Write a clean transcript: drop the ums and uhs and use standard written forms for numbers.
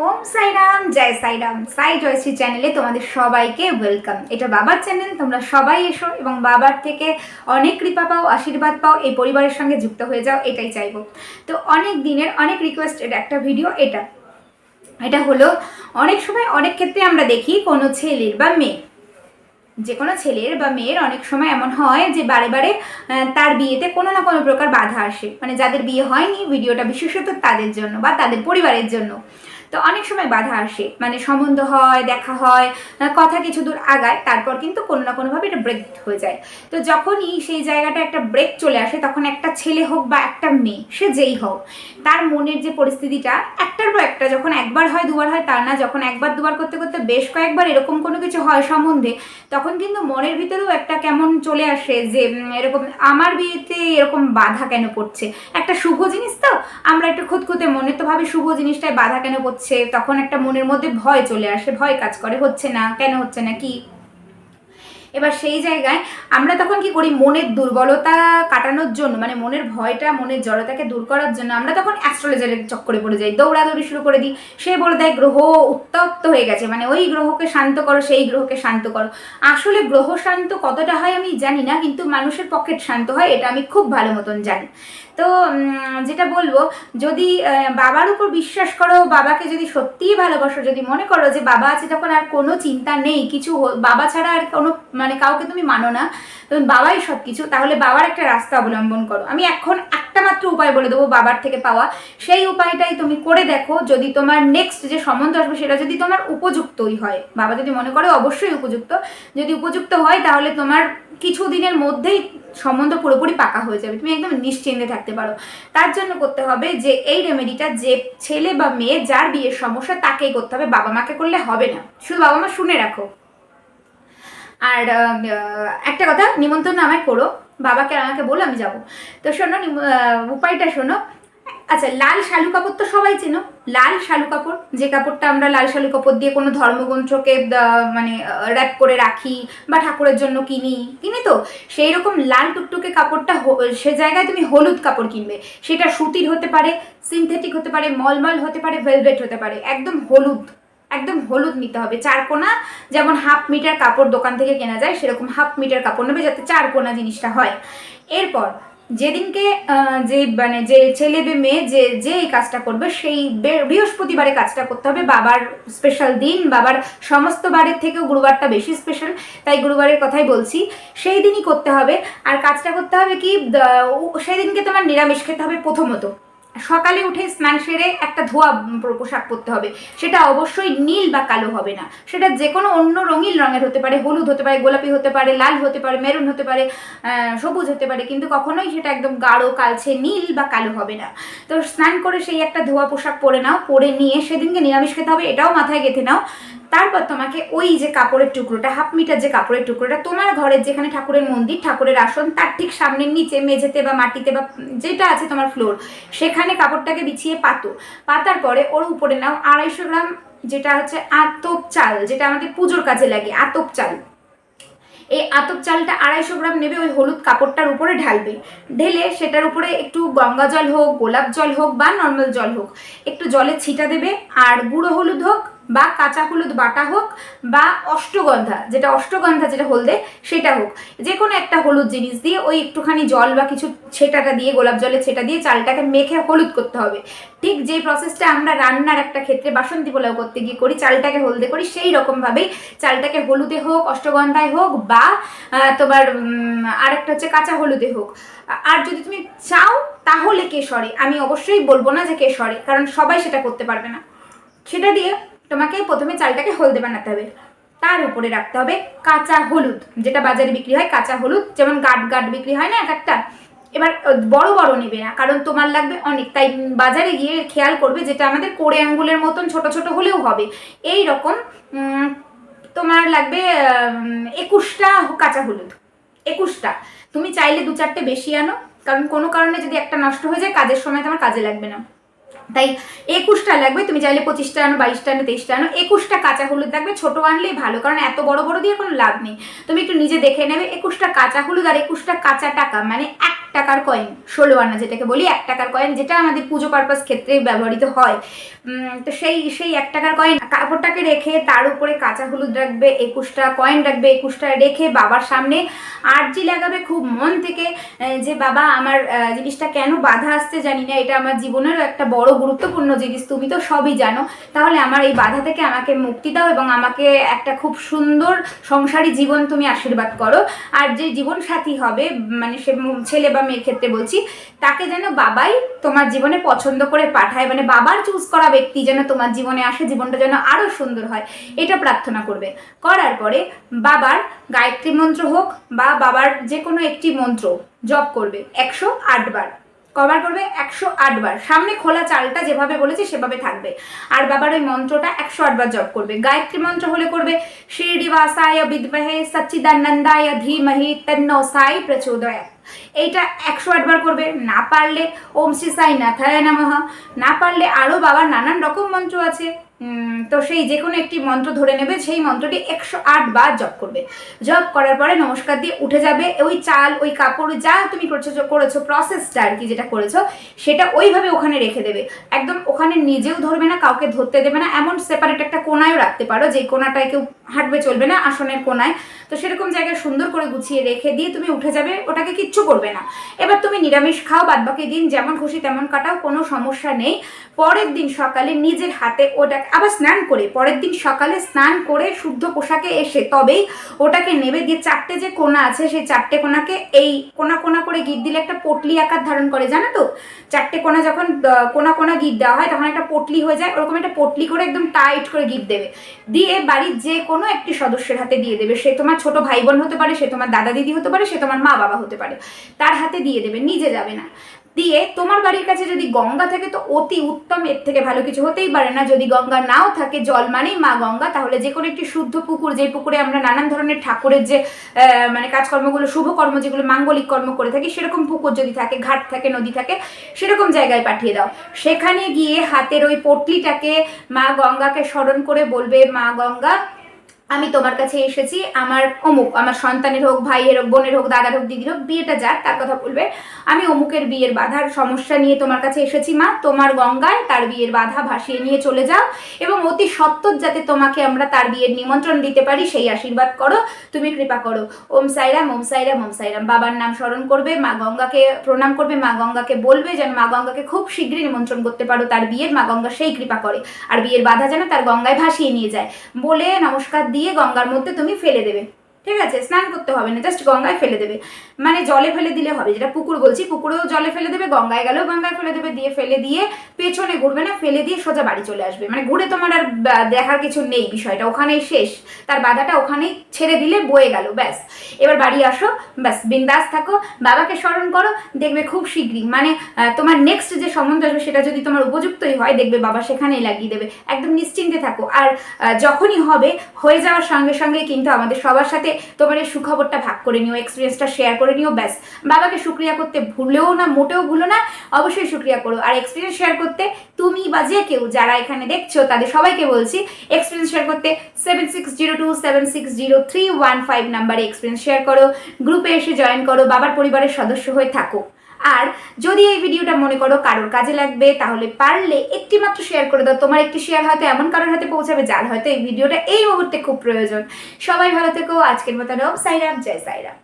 ওম সাইরাম, জয় সাইরাম। সাই জয়শ্রী চ্যানেলে তোমাদের সবাইকে ওয়েলকাম। এটা বাবার চ্যানেল, তোমরা সবাই এসো এবং বাবার থেকে অনেক কৃপা পাও, আশীর্বাদ পাও, এই পরিবারের সঙ্গে যুক্ত হয়ে যাও, এটাই চাইবো। তো অনেক দিনের অনেক রিকোয়েস্টেড একটা ভিডিও এটা এটা হলো, অনেক সময় অনেক ক্ষেত্রে আমরা দেখি কোনো ছেলের বা মেয়ে, যে কোনো ছেলের বা মেয়ের অনেক সময় এমন হয় যে বারে বারে তার বিয়েতে কোনো না কোনো প্রকার বাধা আসে। মানে যাদের বিয়ে হয়নি, ভিডিওটা বিশেষত তাদের জন্য বা তাদের পরিবারের জন্য। তো অনেক সময় বাধা আসে, মানে সম্বন্ধ হয়, দেখা হয়, কথা কিছু দূর আগায়, তারপর কিন্তু কোনো না কোনোভাবে এটা ব্রেক হয়ে যায়। তো যখনই সেই জায়গাটা একটা ব্রেক চলে আসে, তখন একটা ছেলে হোক বা একটা মেয়ে, সে যেই হোক, তার মনের যে পরিস্থিতিটা একটার পর একটা, যখন একবার হয় দুবার হয় তার না, যখন একবার দুবার করতে করতে বেশ কয়েকবার এরকম কোনো কিছু হয় সম্বন্ধে, তখন কিন্তু মনের ভিতরেও একটা কেমন চলে আসে যে এরকম আমার বিয়েতে এরকম বাধা কেন পড়ছে। একটা শুভ জিনিস তো, আমরা একটু খুঁতখুঁতে মনে তো ভাবি শুভ জিনিসটায় বাধা কেন পড়ছে, তখন একটা মনের মধ্যে ভয় চলে আসে, ভয় কাজ করে, হচ্ছে না কেন, হচ্ছে না কি। এবার সেই জায়গায় আমরা তখন কি করি, মনের দুর্বলতা কাটানোর জন্য, মানে মনের ভয়টা, মনের জড়তাকে দূর করার জন্য আমরা তখন অ্যাস্ট্রোলজারের চক্করে পড়ে যাই, দৌড়াদৌড়ি শুরু করে দিই। সে বলে দেয় গ্রহ উত্তপ্ত হয়ে গেছে, মানে ওই গ্রহকে শান্ত করো, সেই গ্রহকে শান্ত করো। আসলে গ্রহ শান্ত কতটা হয় আমি জানি না, কিন্তু মানুষের পকেট শান্ত হয়, এটা আমি খুব ভালো মতন জানি। তো যেটা বলবো, যদি বাবার উপর বিশ্বাস করো, বাবাকে যদি সত্যিই ভালোবাসো, যদি মনে করো যে বাবা আছে তখন আর কোনো চিন্তা নেই, কিছু বাবা ছাড়া আর কোনো মানে কাউকে তুমি মানো না, তুমি বাবাই সব কিছু, তাহলে বাবার একটা রাস্তা অবলম্বন করো। আমি এখন একটা মাত্র উপায় বলে দেবো বাবার থেকে পাওয়া, সেই উপায়টাই তুমি করে দেখো। যদি তোমার নেক্সট যে সম্বন্ধ আসবে সেটা যদি তোমার উপযুক্তই হয়, বাবা যদি মনে করে অবশ্যই উপযুক্ত, যদি উপযুক্ত হয় তাহলে তোমার কিছু দিনের মধ্যেই সম্বন্ধ পুরোপুরি পাকা হয়ে যাবে, তুমি একদম নিশ্চিন্তে থাকতে পারো। তার জন্য করতে হবে যে এই রেমেডিটা যে ছেলে বা মেয়ে যার বিয়ের সমস্যা তাকেই করতে হবে, বাবা মাকে করলে হবে না। শুধু বাবা মা শুনে রাখো। আর একটা কথা, নিমন্ত্রণ আমায় করো, বাবাকে আমাকে বলো, আমি যাবো। তো শোনো, উপায়টা শোনো। আচ্ছা, লাল শালু কাপড় তো সবাই চেনো, লাল শালু কাপড়, যে কাপড়টা আমরা লাল শালু কাপড় দিয়ে কোনো ধর্মগ্রন্থকে মানে র্যাপ করে রাখি বা ঠাকুরের জন্য কিনি কিনি তো, সেই রকম লাল টুকটুকে কাপড়টা সে জায়গায় তুমি হলুদ কাপড় কিনবে। সেটা সুতির হতে পারে, সিনথেটিক হতে পারে, মলমল হতে পারে, ভেলভেট হতে পারে, একদম হলুদ, একদম হলুদ নিতে হবে। 4 কোনা, যেমন হাফ মিটার কাপড় দোকান থেকে কেনা যায় সেরকম হাফ মিটার কাপড় নেবে, যাতে 4 কোনা জিনিসটা হয়। এরপর যেদিনকে যে মানে যে ছেলে বা মেয়ে যে যে এই কাজটা করবে, সেই বৃহস্পতিবারে কাজটা করতে হবে, বাবার স্পেশাল দিন, বাবার সমস্ত বারের থেকেও গুরুবারটা বেশি স্পেশাল, তাই গুরুবারের কথাই বলছি, সেই দিনই করতে হবে। আর কাজটা করতে হবে কি, সেই দিনকে তোমার নিরামিষ খেতে হবে প্রথমত। সকালে উঠে স্নান সেরে একটা ধোয়া পোশাক পরতে হবে, সেটা অবশ্যই নীল বা কালো হবে না, সেটা যে কোনো অন্য রঙিন রঙের হতে পারে, হলুদ হতে পারে, গোলাপি হতে পারে, লাল হতে পারে, মেরুন হতে পারে, সবুজ হতে পারে, কিন্তু কখনোই সেটা একদম গাঢ় কালচে নীল বা কালো হবে না। তো স্নান করে সেই একটা ধোয়া পোশাক পরে নাও, পরে নিয়ে সেদিনকে নিরামিষ খেতে হবে, এটাও মাথায় গেঁথে নাও। তারপর তোমাকে ওই যে কাপড়ের টুকরোটা, হাফ মিটার যে কাপড়ের টুকরোটা, তোমার ঘরের যেখানে ঠাকুরের মন্দির, ঠাকুরের আসন, তার ঠিক সামনের নিচে মেঝেতে বা মাটিতে বা যেটা আছে তোমার ফ্লোর, সেখানে কাপড়টাকে বিছিয়ে পাতো। পাতার পরে ওর উপরে নাও 250 গ্রাম, যেটা হচ্ছে আতপ চাল, যেটা আমাদের পুজোর কাজে লাগে, আতপ চাল। এই আতপ চালটা 250 গ্রাম নেবে, ওই হলুদ কাপড়টার উপরে ঢালবে। ঢেলে সেটার উপরে একটু গঙ্গা জল হোক, গোলাপ জল হোক বা নর্মাল জল হোক, একটু জলে ছিটা দেবে। আর গুঁড়ো হলুদ হোক বা কাঁচা হলুদ বাটা হোক বা অষ্টগন্ধা, যেটা হলদে, সেটা হোক, যে কোনো একটা হলুদ জিনিস দিয়ে ওই একটুখানি জল বা কিছু ছেটাটা দিয়ে, গোলাপ জলে ছেটা দিয়ে চালটাকে মেখে হলুদ করতে হবে। ঠিক যে প্রসেসটা আমরা রান্নার একটা ক্ষেত্রে বাসন্তী পোলাও করতে গিয়ে করি, চালটাকে হলদে করি, সেই রকমভাবেই চালটাকে হলুদে হোক, অষ্টগন্ধায় হোক বা তোমার আরেকটা হচ্ছে কাঁচা হলুদে হোক। আর যদি তুমি চাও তাহলে কেশরে, আমি অবশ্যই বলবো না যে কেশরে, কারণ সবাই সেটা করতে পারবে না, সেটা দিয়ে তোমাকে প্রথমে চালটাকে হলদে বানাতে হবে। তার উপরে রাখতে হবে কাঁচা হলুদ, যেটা বাজারে বিক্রি হয়, কাঁচা হলুদ, যেমন গাট গাট বিক্রি হয় না এক একটা। এবার বড় বড় নেবে না, কারণ তোমার লাগবে অনেক, তাই বাজারে গিয়ে খেয়াল করবে যেটা আমাদের কোড়ে আঙ্গুলের মতন ছোট ছোট হলেও হবে, এই রকম তোমার লাগবে 21টা কাঁচা হলুদ। 21টা, তুমি চাইলে 2-4টে বেশি আনো, কারণ কোনো কারণে যদি একটা নষ্ট হয়ে যায় কাজের সময় তোমার কাজে লাগবে না, তাই 21টা লাগবে। তুমি চাইলে 25টা আনো, 22টা আনো, 23টা আনো। 21টা কাঁচা হলুদ লাগবে, ছোট আনলেই ভালো, কারণ এত বড় বড় দিয়ে কোনো লাভ নেই। তুমি একটু নিজে দেখে নেবে, 21টা কাঁচা হলুদ আর 21টা কাঁচা টাকা, মানে 1 টাকার কয়েন, 16 আনা যেটাকে বলি 1 টাকার কয়েন, যেটা আমাদের পুজো পারপাস ক্ষেত্রে ব্যবহৃত হয়। তো সেই 1 টাকার কয়েন কাপড়টাকে রেখে তার উপরে কাঁচা হলুদ রাখবে, 21টা কয়েন রাখবে, 21টা রেখে বাবার সামনে আরজি লাগাবে খুব মন থেকে যে বাবা আমার জিনিসটা কেন বাধা আসছে জানি না, এটা আমার জীবনেরও একটা বড় গুরুত্বপূর্ণ জিনিস, তুমি তো সবই জানো, তাহলে আমার এই বাধা থেকে আমাকে মুক্তি দাও এবং আমাকে একটা খুব সুন্দর সংসারী জীবন তুমি আশীর্বাদ করো। আর যে জীবন সাথী হবে, মানে সে ছেলে বা মেয়ের ক্ষেত্রে বলছি, তাকে যেন বাবাই তোমার জীবনে পছন্দ করে পাঠায়, মানে বাবার চুজ করা ব্যক্তি যেন তোমার জীবনে আসে, জীবনটা যেন আরো সুন্দর হয়, এটা প্রার্থনা করবে। করার পরে বাবার গায়ত্রী মন্ত্র হোক বা বাবার যে কোনো একটি মন্ত্র জপ করবে 108 বার। কবার করবে? 108 বার। সামনে খোলা চালটা যেভাবে বলেছি সেভাবে থাকবে, আর বাবার ওই মন্ত্রটা 108 বার জপ করবে। গায়ত্রী মন্ত্র হলে করবে শ্রীনিবাসায় বিদ্মহে সচ্চিদানন্দায় ধীমহি তন্নো সাই প্রচোদয়াৎ। এইটা 108 বার করবে। না পারলে ওম শ্রী সাই নাথায় নমঃ, না পারলে আরও বাবার নানান রকম মন্ত্র আছে, তো সেই যে কোনো একটি মন্ত্র ধরে নেবে, সেই মন্ত্রটি 108 বার জপ করবে। জপ করার পরে নমস্কার দিয়ে উঠে যাবে। ওই চাল, ওই কাপড়, যা তুমি করেছো প্রসেসটা আর কি, যেটা করেছো সেটা ওইভাবে ওখানে রেখে দেবে। একদম ওখানে নিজেও ধরবে না, কাউকে ধরতে দেবে না, এমন সেপারেট একটা কোনায়ও রাখতে পারো, যে কোনাটায় কেউ হাঁটবে চলবে না, আসনের কোনায়, তো সেরকম জায়গায় সুন্দর করে গুছিয়ে রেখে দিয়ে তুমি উঠে যাবে, ওটাকে কিচ্ছু করবে না। এবার তুমি নিরামিষ খাও, বাদবাকি দিন যেমন খুশি তেমন কাটাও, কোনো সমস্যা নেই। পরের দিন সকালে নিজের হাতে ওটা আবার স্নান করে, পরের দিন সকালে স্নান করে শুদ্ধ পোশাকে এসে তবেই ওটাকে নেবে, দিয়ে 4টে যে কোনা আছে সেই 4টে কোনাকে এই কোনা কোনা করে গিট দিলে একটা পটলি আকার ধারণ করে, জানো তো? 4টে কোনা যখন কোনা কোনা গিট দেওয়া হয় তখন একটা পটলি হয়ে যায়, ওরকম একটা পটলি করে একদম টাইট করে গিট দেবে, দিয়ে বাড়ির যে কোনো একটি সদস্যের হাতে দিয়ে দেবে। সে তোমার ছোট ভাই বোন হতে পারে, সে তোমার দাদা দিদি হতে পারে, সে তোমার মা বাবা হতে পারে, তার হাতে দিয়ে দেবে, নিজে যাবে না। দিয়ে তোমার বাড়ির কাছে যদি গঙ্গা থাকে তো অতি উত্তম, এর থেকে ভালো কিছু হতেই পারে না। যদি গঙ্গা নাও থাকে, জল মানেই মা গঙ্গা, তাহলে যে কোনো একটি শুদ্ধ পুকুর, যে পুকুরে আমরা নানান ধরনের ঠাকুরের যে মানে কাজকর্মগুলো, শুভ কর্ম যেগুলো মাঙ্গলিক কর্ম করে থাকি, সেরকম পুকুর যদি থাকে, ঘাট থাকে, নদী থাকে, সেরকম জায়গায় পাঠিয়ে দাও। সেখানে গিয়ে হাতের ওই পটলিটাকে মা গঙ্গাকে স্মরণ করে বলবে, মা গঙ্গা আমি তোমার কাছে এসেছি, আমার অমুক, আমার সন্তানের হোক, ভাইয়ের হোক, বোনের হোক, দাদার হোক, দিদির হোক, বিয়েটা যার, তার কথা বলবে, আমি অমুকের বিয়ের বাধার সমস্যা নিয়ে তোমার কাছে এসেছি মা, তোমার গঙ্গায় তার বিয়ের বাধা ভাসিয়ে নিয়ে চলে যাও এবং অতি সত্বর যাতে তোমাকে আমরা তার বিয়ের নিমন্ত্রণ দিতে পারি সেই আশীর্বাদ করো, তুমি কৃপা করো। ওম সাইরাম, ওম সাইরাম, ওম সাইরাম। বাবার নাম স্মরণ করবে, মা গঙ্গাকে প্রণাম করবে, মা গঙ্গাকে বলবে যেন মা গঙ্গাকে খুব শীঘ্রই নিমন্ত্রণ করতে পারো তার বিয়ের, মা গঙ্গা সেই কৃপা করে, আর বিয়ের বাধা যেন তার গঙ্গায় ভাসিয়ে নিয়ে যায়। বলে নমস্কার দিয়ে গঙ্গার মধ্যে তুমি ফেলে দেবে, ঠিক আছে? স্নান করতে হবে না, জাস্ট গঙ্গায় ফেলে দেবে, মানে জলে ফেলে দিলে হবে, যেটা পুকুর বলছি পুকুরেও জলে ফেলে দেবে, গঙ্গায় গেলেও গঙ্গায় ফেলে দেবে, দিয়ে ফেলে দিয়ে পেছনে ঘুরবে না, ফেলে দিয়ে সোজা বাড়ি চলে আসবে, মানে ঘুরে তোমার আর দেখার কিছু নেই, বিষয়টা ওখানেই শেষ, তার বাধাটা ওখানেই ছেড়ে দিলে বয়ে গেল, ব্যাস। এবার বাড়ি আসো, ব্যাস বিন্দাস থাকো, বাবাকে স্মরণ করো, দেখবে খুব শীঘ্রই, মানে তোমার নেক্সট যে সম্বন্ধ আসবে সেটা যদি তোমার উপযুক্তই হয়, দেখবে বাবা সেখানেই লাগিয়ে দেবে, একদম নিশ্চিন্তে থাকো। আর যখনই হবে, হয়ে যাওয়ার সঙ্গে সঙ্গে কিন্তু আমাদের সবার সাথে তোমার এই সুখবরটা ভাগ করে নিও, এক্সপিরিয়েন্সটা শেয়ার করে নিও, ব্যাস। বাবাকে শুক্রিয়া করতে ভুলেও না, মোটেও ভুলো না, অবশ্যই শুক্রিয়া করো। আর এক্সপিরিয়েন্স শেয়ার করতে তুমি বা যে কেউ যারা এখানে দেখছো তাদের সবাইকে বলছি, এক্সপিরিয়েন্স শেয়ার করতে 7602760315 নাম্বারে এক্সপিরিয়েন্স শেয়ার করো, গ্রুপে এসে জয়েন করো, বাবার পরিবারের সদস্য হয়ে থাকো। আর যদি এই ভিডিওটা মনে করো কারোর কাজে লাগবে, তাহলে পারলে একটি মাত্র শেয়ার করে দাও। তোমার একটি শেয়ার হয়তো এমন কারোর হাতে পৌঁছাবে যার হয়তো এই ভিডিওটা এই মুহূর্তে খুব প্রয়োজন। সবাই ভালো থেকো। আজকের মতো ওম সাইরাম, জয় সাইরাম।